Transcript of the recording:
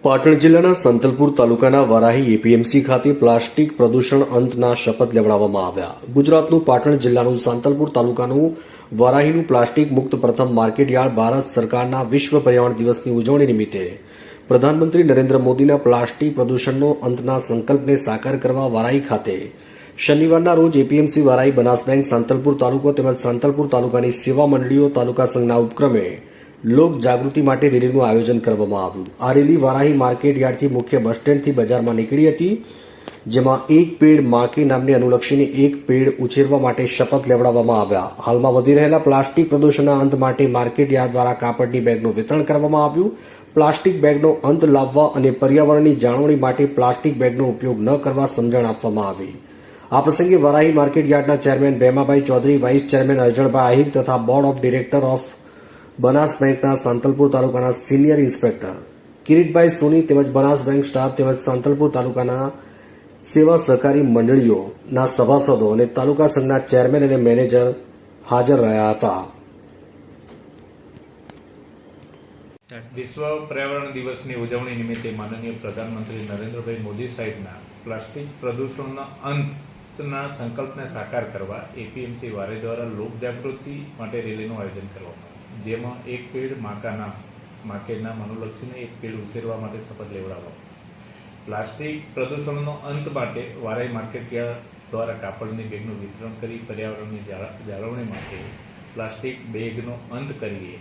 પાટણ જિલ્લાના સંતલપુર તાલુકાના વરાહી એપીએમસી ખાતે પ્લાસ્ટિક પ્રદૂષણ અંતના શપથ લેવડાવવામાં આવ્યા. ગુજરાતનું પાટણ જિલ્લાનું સંતલપુર તાલુકાનું વરાહીનું પ્લાસ્ટિક મુક્ત પ્રથમ માર્કેટયાર્ડ ભારત સરકારના વિશ્વ પર્યાવરણ દિવસની ઉજવણી નિમિત્તે પ્રધાનમંત્રી નરેન્દ્ર મોદીના પ્લાસ્ટિક પ્રદૂષણનો અંતના સંકલ્પને સાકાર કરવા વરાહી ખાતે શનિવારના રોજ એપીએમસી વરાહી બનાસ બેંક સંતલપુર તાલુકો તેમજ સંતલપુર તાલુકાની સેવા મંડળીઓ તાલુકા સંઘના ઉપક્રમે લોક જાગૃતિ માટે રેલીનું આયોજન કરવામાં આવ્યું. આ રેલી વરાહી માર્કેટ યાર્ડથી મુખ્ય બસ સ્ટેન્ડથી બજારમાં નીકળી હતી, જેમાં એક પેડ માં કે નામને અનુલક્ષીને એક પેડ ઉછેરવા માટે શપથ લેવડાવવામાં આવ્યા. હાલમાં વધી રહેલા પ્લાસ્ટિક પ્રદૂષણના અંત માટે માર્કેટ યાર્ડ દ્વારા કાપડની બેગનું વિતરણ કરવામાં આવ્યું. પ્લાસ્ટિક બેગનો અંત લાવવા અને પર્યાવરણની જાળવણી માટે પ્લાસ્ટિક બેગનો ઉપયોગ ન કરવા સમજણ આપવામાં આવી. આ પ્રસંગે વરાહી માર્કેટ યાર્ડના chairman Bhemabhai Chaudhary, vice chairman Arjanbhai Ahir તથા board of director of Banas બેંકના સંતલપુર તાલુકાના સિનિયર ઇન્સ્પેક્ટર કિરીટભાઈ સોની તેમજ બનાસ બેંક સ્ટાફ તેમજ સંતલપુર તાલુકાના સેવા સહકારી મંડળીઓના સભાસદો અને તાલુકા સંઘના ચેરમેન અને મેનેજર હાજર રહ્યા હતા. વિશ્વ પર્યાવરણ દિવસની ઉજવણી નિમિત્તે માનનીય પ્રધાનમંત્રી નરેન્દ્રભાઈ મોદી સાહેબના પ્લાસ્ટિક પ્રદૂષણના અંતના સંકલ્પને સાકાર કરવા એપીએમસી વારે દ્વારા લોક જાગૃતિ માટે રેલીનું આયોજન કરવામાં આવ્યું, જેમાં એક પેડ માકેના અનુલક્ષીને એક પેડ ઉછેરવા માટે શપથ લેવડાવવામાં. પ્લાસ્ટિક પ્રદૂષણનો અંત માટે વારાઈ માર્કેટયાર્ડ દ્વારા કાપડની બેગનું વિતરણ કરી પર્યાવરણની જાળવણી માટે પ્લાસ્ટિક બેગનો અંત કરીએ